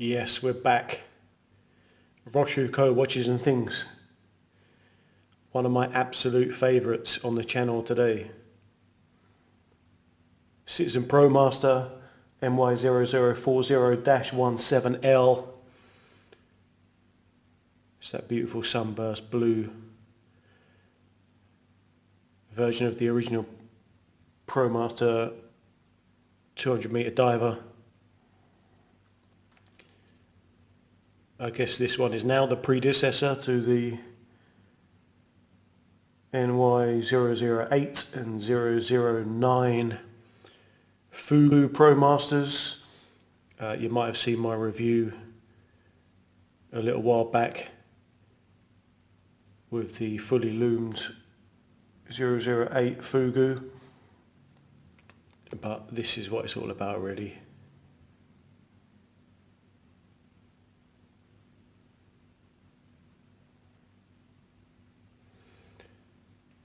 Yes, we're back. Roshfooco watches and things. One of my absolute favourites on the channel today. Citizen Promaster NY0040-17L. It's that beautiful sunburst blue version of the original Promaster 200 metre diver. I guess this one is now the predecessor to the NY008 and 009 Fugu Promasters. You might have seen my review a little while back with the fully loomed 008 Fugu, but this is what it's all about really.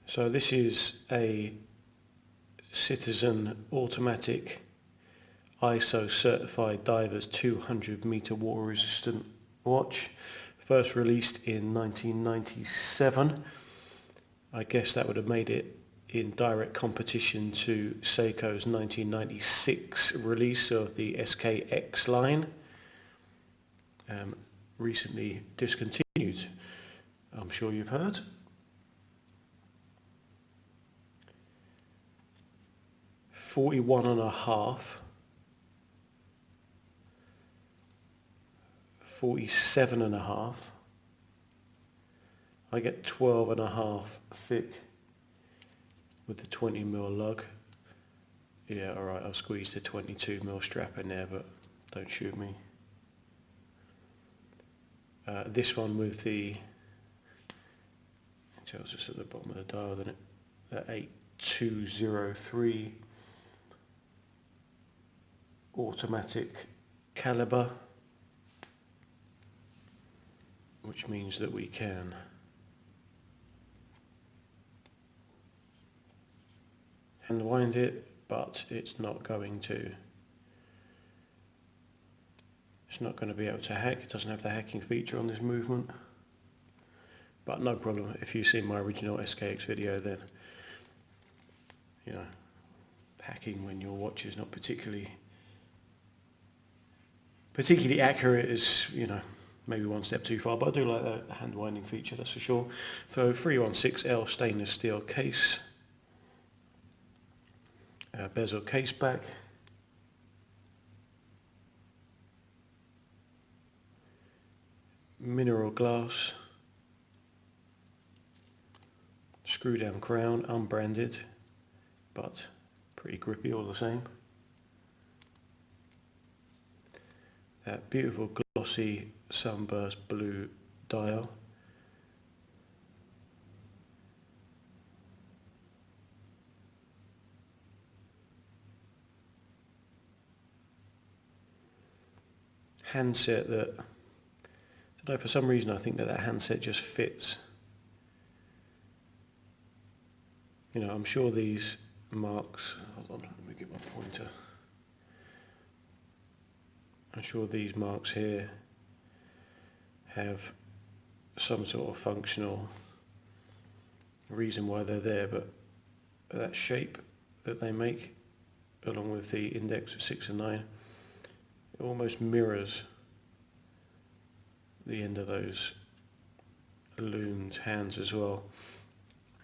So this is a Citizen automatic ISO certified divers 200 meter water resistant watch, first released in 1997. I guess that would have made it in direct competition to Seiko's 1996 release of the SKX line, recently discontinued, I'm sure you've heard. $41.5, $47.5. I get 12.5 thick with the 20mm lug. Yeah, alright, I'll squeeze the 22mm strap in there, but don't shoot me. This one with the, it tells us at the bottom of the dial, doesn't it? The 8203 automatic caliber, which means that we can hand wind it, but it's not going to be able to hack. It doesn't have the hacking feature on this movement, but no problem. If you've seen my original SKX video, then you know hacking when your watch is not particularly accurate is, you know, maybe one step too far, but I do like the hand winding feature, that's for sure. So 316L stainless steel case, bezel case back, mineral glass, screw down crown, unbranded, but pretty grippy all the same. That beautiful glossy sunburst blue dial. Handset that, I don't know, for some reason I think that handset just fits. You know, I'm sure these marks, hold on, let me get my pointer. I'm sure these marks here have some sort of functional reason why they're there, but that shape that they make, along with the index of 6 and 9, it almost mirrors the end of those loomed hands as well,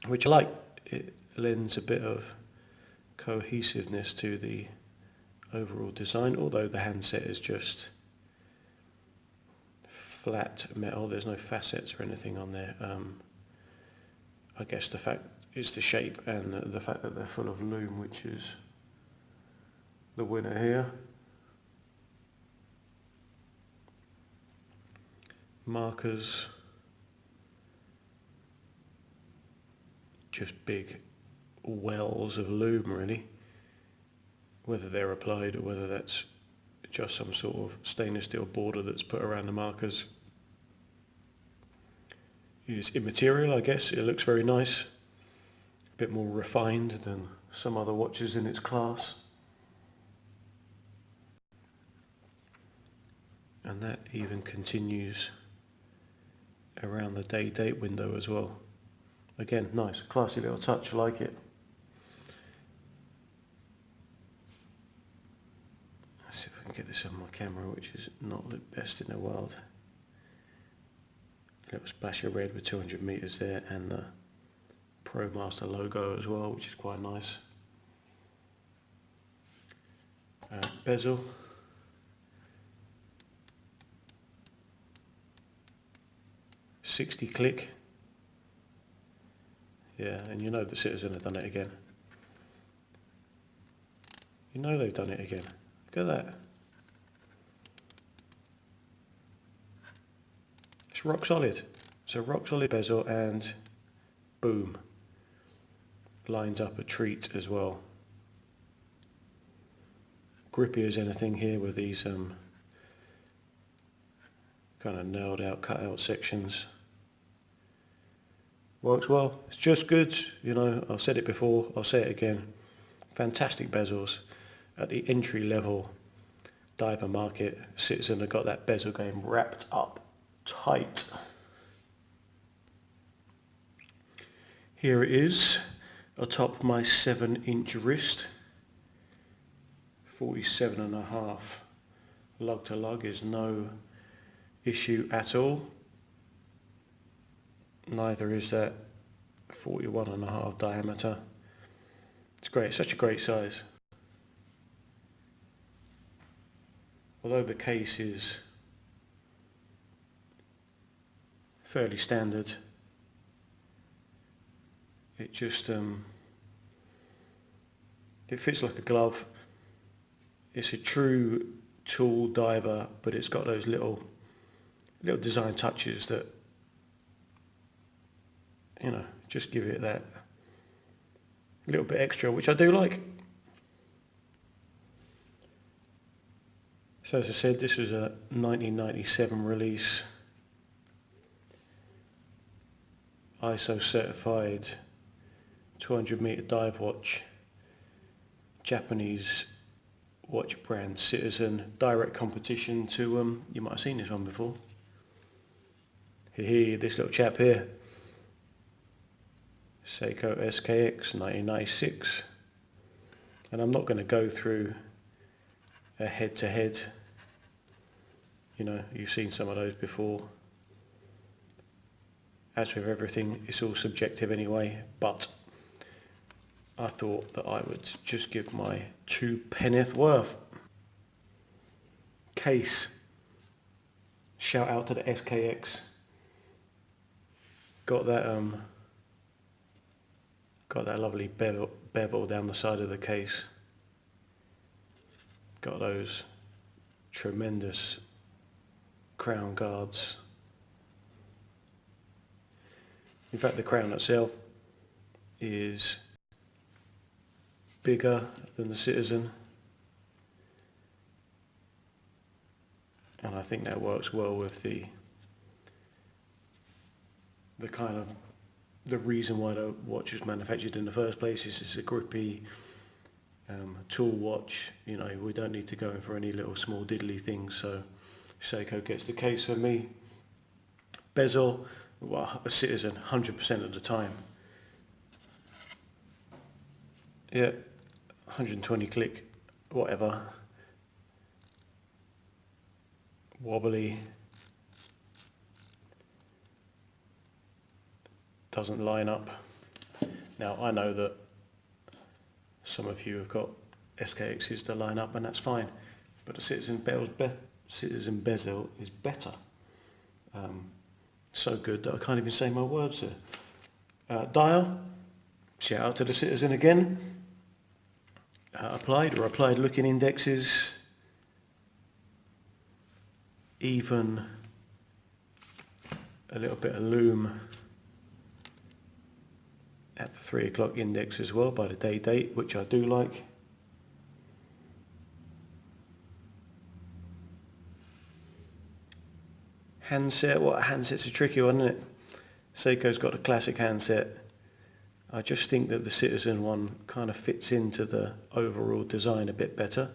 which I like. It lends a bit of cohesiveness to the overall design, although the handset is just flat metal, there's no facets or anything on there. I guess the fact is the shape and the fact that they're full of loom, which is the winner here. Markers, just big wells of loom really, whether they're applied or whether that's just some sort of stainless steel border that's put around the markers is immaterial. I guess it looks very nice, a bit more refined than some other watches in its class. And that even continues around the day date window as well. Again, nice, classy little touch, I like it. Let's see if I can get this on my camera, which is not the best in the world. A little splash of red with 200 meters there, and the Promaster logo as well, which is quite nice. Bezel. .60 click. Yeah, and you know the Citizen have done it again. You know they've done it again. Look at that. It's rock solid. So rock solid bezel, and boom. Lines up a treat as well. Grippy as anything here with these kind of nailed out, cut out sections. Works well. It's just good. You know, I've said it before, I'll say it again. Fantastic bezels at the entry level diver market. Citizen have got that bezel game wrapped up tight. Here it is atop my 7-inch wrist. 47.5 lug to lug is no issue at all. Neither is that 41.5 diameter. It's great, it's such a great size. Although the case is fairly standard, it just it fits like a glove. It's a true tool diver, but it's got those little design touches that, you know, just give it that little bit extra, which I do like. So as I said, this was a 1997 release, ISO certified 200 meter dive watch, Japanese watch brand Citizen, direct competition to, you might have seen this one before. Here, this little chap here, Seiko SKX 1996, and I'm not going to go through a head-to-head. You know, you've seen some of those before. As with everything, it's all subjective anyway, but I thought that I would just give my 2 penneth worth. Case, shout out to the SKX. Got that lovely bevel down the side of the case. Got those tremendous crown guards. In fact, the crown itself is bigger than the Citizen, and I think that works well with the kind of the reason why the watch was manufactured in the first place. Is it's a grippy tool watch. You know, we don't need to go in for any little small diddly things, so Seiko gets the case for me. Bezel, well, a Citizen 100% of the time. Yeah, 120 click, whatever. Wobbly. Doesn't line up. Now I know that some of you have got SKXs to line up, and that's fine, but the Citizen Bezel is better. So good that I can't even say my words here. Dial, shout out to the Citizen again. Applied looking indexes, even a little bit of loom at the 3 o'clock index as well by the day date, which I do like. Handset, well, handset's a tricky one, isn't it? Seiko's got a classic handset. I just think that the Citizen one kind of fits into the overall design a bit better,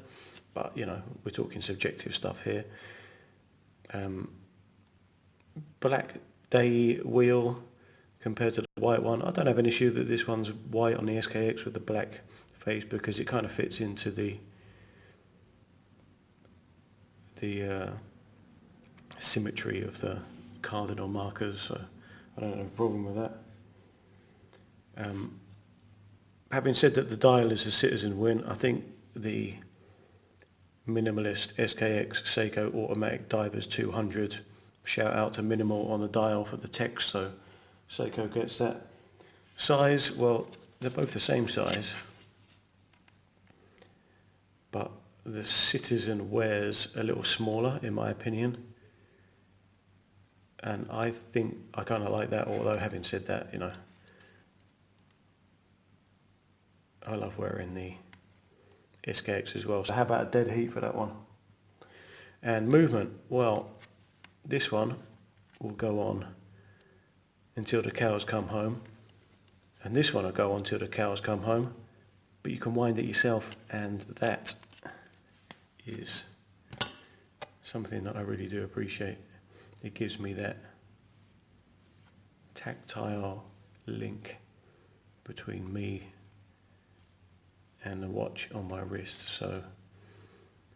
but you know, we're talking subjective stuff here. Black day wheel compared to the white one. I don't have an issue that this one's white on the SKX with the black face, because it kind of fits into the symmetry of the cardinal markers, so I don't have a problem with that. Having said that the dial is a Citizen win, I think the minimalist SKX Seiko automatic divers 200, shout out to Minimal on the dial for the text, so Seiko gets that. Size, well, they're both the same size, but the Citizen wears a little smaller in my opinion, and I think I kind of like that, although having said that, you know, I love wearing the SKX as well. So how about a dead heat for that one? And movement, well, this one will go on until the cows come home, and this one will go on till the cows come home, but you can wind it yourself, and that is something that I really do appreciate. It gives me that tactile link between me and the watch on my wrist. So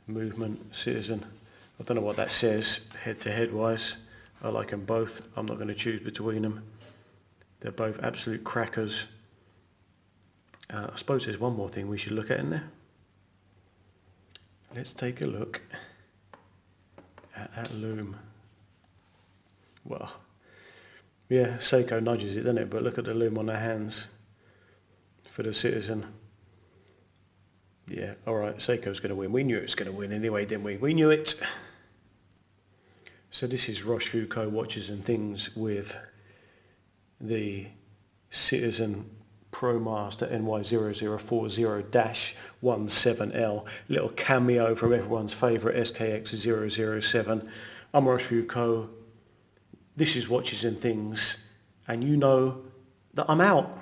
movement, Citizen, I don't know what that says head to head wise. I like them both. I'm not going to choose between them. They're both absolute crackers. I suppose there's one more thing we should look at in there. Let's take a look at that loom. Well, yeah, Seiko nudges it, doesn't it? But look at the loom on their hands for the Citizen. Yeah, all right, Seiko's going to win. We knew it was going to win anyway, didn't we? We knew it. So this is Roshfooco Watches and Things with the Citizen Promaster NY0040-17L. Little cameo from everyone's favourite SKX 007. I'm Roshfooco. This is Watches and Things, and you know that I'm out.